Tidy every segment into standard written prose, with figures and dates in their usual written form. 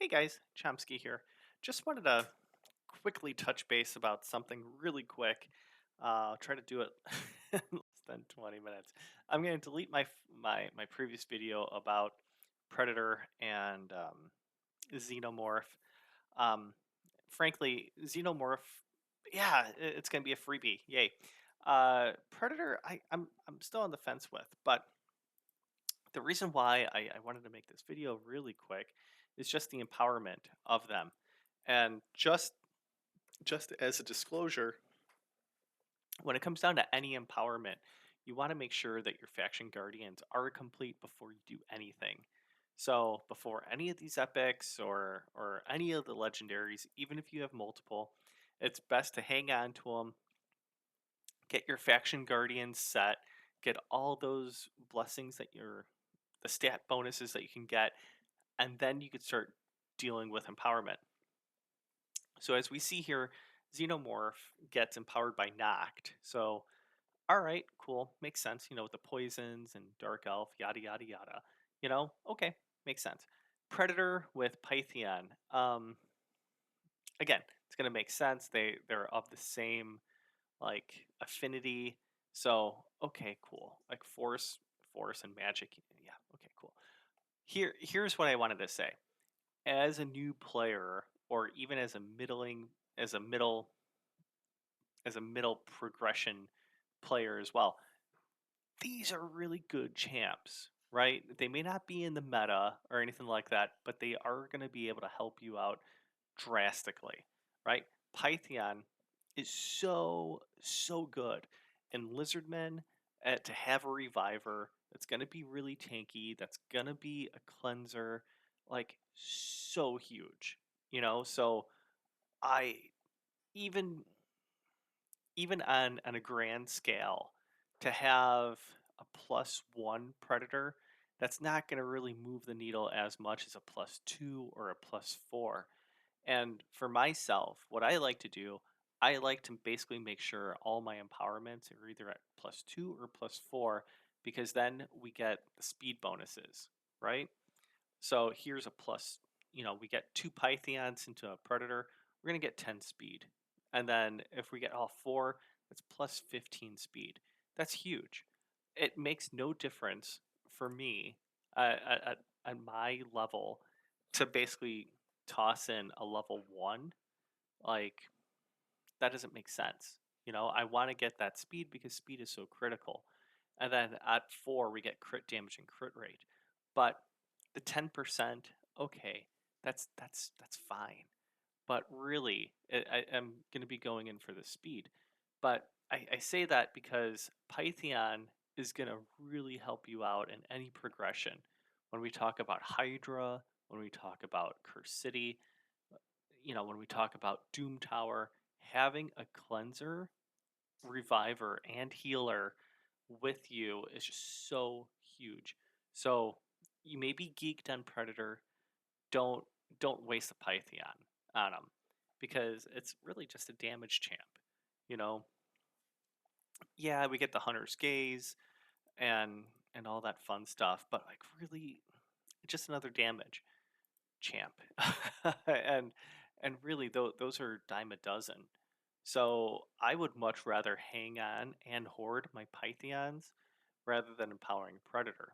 Hey guys, Chomsky here. Just wanted to quickly touch base about something really quick. I'll try to do it in less than 20 minutes. I'm going to delete my previous video about Predator and Xenomorph. Um, Frankly, Xenomorph, yeah, it's going to be a freebie. Yay. Predator, I'm still on the fence with, but the reason why I wanted to make this video really quick is just the empowerment of them. And just as a disclosure, when it comes down to any empowerment, you want to make sure that your faction guardians are complete before you do anything. So before any of these epics or any of the legendaries, even if you have multiple, it's best to hang on to them, get your faction guardians set, get all those blessings that you're the stat bonuses that you can get, and then you could start dealing with empowerment. So as we see here, Xenomorph gets empowered by Noct. So, all right, cool, makes sense. With the poisons and Dark Elf, yada yada yada. Okay, makes sense. Predator with Pytheon. Again, it's gonna make sense. They're of the same like affinity. So okay, cool. Like force and magic. Yeah, okay, cool. Here's what I wanted to say. As a new player, or even as a middle as a middle progression player as well, these are really good champs, right? They may not be in the meta or anything like that, but they are going to be able to help you out drastically, right? Python is so good, and Lizardmen, to have a reviver that's going to be really tanky, that's going to be a cleanser, like so huge. So I even even on a grand scale, to have a +1 predator, that's not going to really move the needle as much as a +2 or a +4. And for myself, what I like to do, I like to basically make sure all my empowerments are either at +2 or +4, because then we get the speed bonuses, right? So here's a plus, we get two Pythons into a Predator, we're going to get 10 speed. And then if we get all four, that's plus 15 speed. That's huge. It makes no difference for me at my level to basically toss in a level 1. Like, that doesn't make sense. I want to get that speed because speed is so critical. And then at 4, we get crit damage and crit rate. But the 10%, okay, that's fine. But really, I am going to be going in for the speed. But I say that because Python is going to really help you out in any progression. When we talk about Hydra, when we talk about Curse City, when we talk about Doom Tower, having a cleanser, reviver, and healer with you is just so huge. So you may be geeked on Predator. Don't don't waste a Pytheon on him, because it's really just a damage champ. You know, yeah, we get the Hunter's Gaze and all that fun stuff, but like really, just another damage champ. and and really, those are dime a dozen. So I would much rather hang on and hoard my Pythons rather than empowering Predator.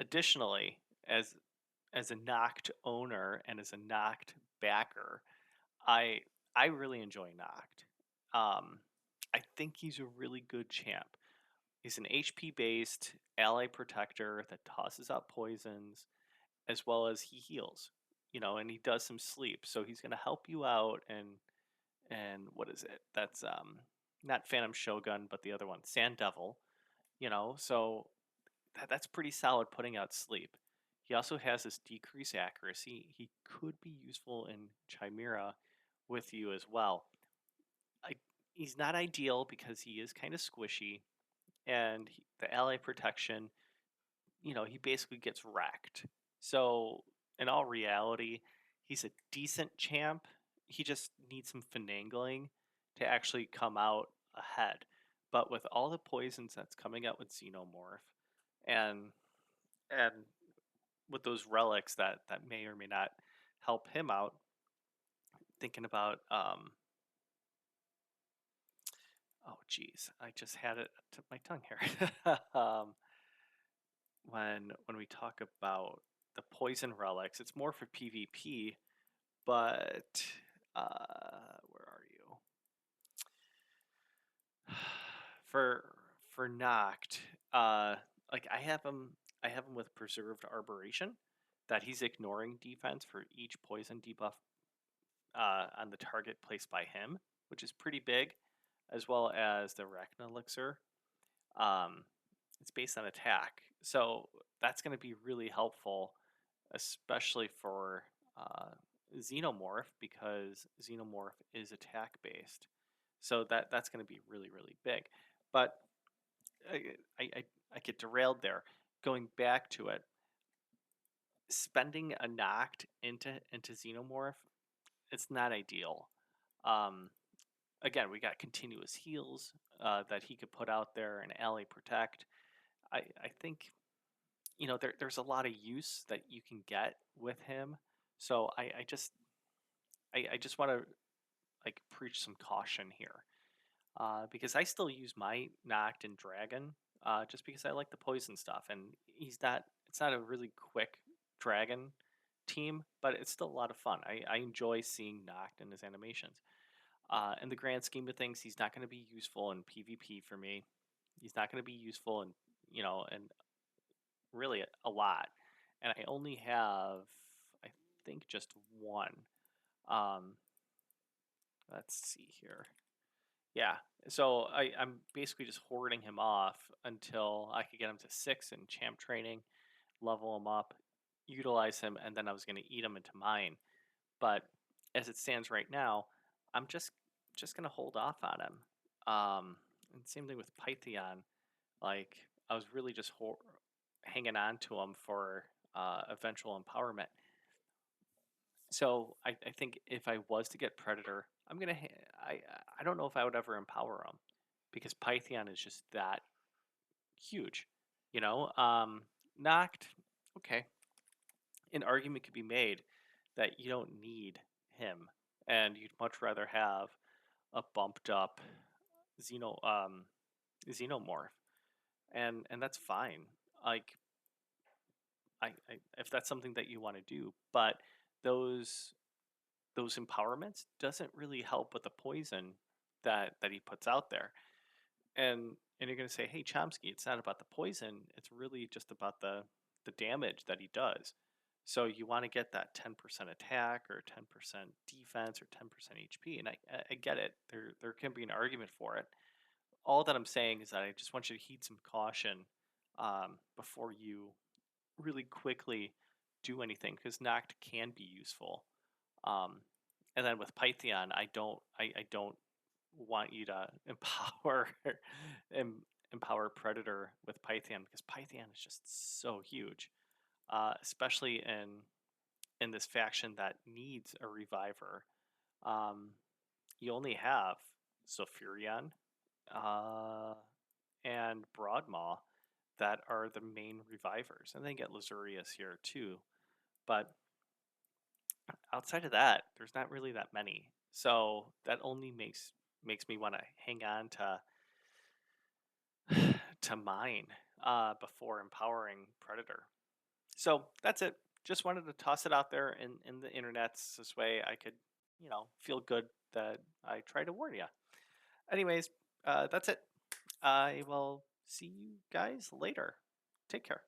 Additionally, as a Noct owner and as a Noct backer, I I really enjoy Noct. I think he's a really good champ. He's an HP based ally protector that tosses out poisons as well as he heals. And he does some sleep, so he's going to help you out. And what is it? That's not Phantom Shogun, but the other one, Sand Devil. So that's pretty solid putting out sleep. He also has this decreased accuracy. He could be useful in Chimera with you as well. I, he's not ideal because he is kind of squishy, and the ally protection, he basically gets wrecked. So, in all reality, he's a decent champ. He just needs some finagling to actually come out ahead. But with all the poisons that's coming out with Xenomorph, and and with those relics that may or may not help him out. Thinking about oh geez, I just had it to my tongue here. When we talk about the poison relics, it's more for PvP, but where are you? For for Noct, uh, like I have him with preserved arboration, that he's ignoring defense for each poison debuff on the target placed by him, which is pretty big, as well as the Arachna Elixir. Um, it's based on attack, so that's going to be really helpful, especially for uh, Xenomorph, because Xenomorph is attack based. So that's going to be really big. But I, I get derailed there. Going back to it, spending a Noct into Xenomorph, it's not ideal. Um, Again, we got continuous heals that he could put out there and ally protect. I think there's a lot of use that you can get with him. So I just want to like preach some caution here because I still use my Noct and Dragon just because I like the poison stuff, and he's not. It's not a really quick Dragon team, but it's still a lot of fun. I enjoy seeing Noct and his animations. In the grand scheme of things, he's not going to be useful in PvP for me. He's not going to be useful in and really a lot. And I only have, I think, just one. Um, let's see here. Yeah, so I'm basically just hoarding him off until I could get him to 6 in champ training, level him up, utilize him, and then I was going to eat him into mine. But as it stands right now, I'm just gonna hold off on him. And same thing with Pytheon. Like I was really just hanging on to him for eventual empowerment. So I think if I was to get Predator, I'm gonna. I don't know if I would ever empower him because Pytheon is just that huge. Knocked. Okay, an argument could be made that you don't need him, and you'd much rather have a bumped up Xeno Xenomorph, and that's fine. Like if that's something that you want to do, but those those empowerments doesn't really help with the poison that he puts out there. And you're gonna say, hey Chomsky, it's not about the poison, it's really just about the damage that he does. So you want to get that 10% attack or 10% defense or 10% HP, and I get it. There can be an argument for it. All that I'm saying is that I just want you to heed some caution before you really quickly do anything, because Noct can be useful. Um, and then with Pytheon, I don't want you to empower empower Predator with Pytheon, because Pytheon is just so huge, especially in this faction that needs a reviver. Um, you only have Zofurion uh, and Broadmaw that are the main revivers, and then get Lazurius here too. But outside of that, there's not really that many. So that only makes me want to hang on to mine before empowering Predator. So that's it. Just wanted to toss it out there in the internets. This way I could, feel good that I tried to warn you. Anyways, that's it. I will see you guys later. Take care.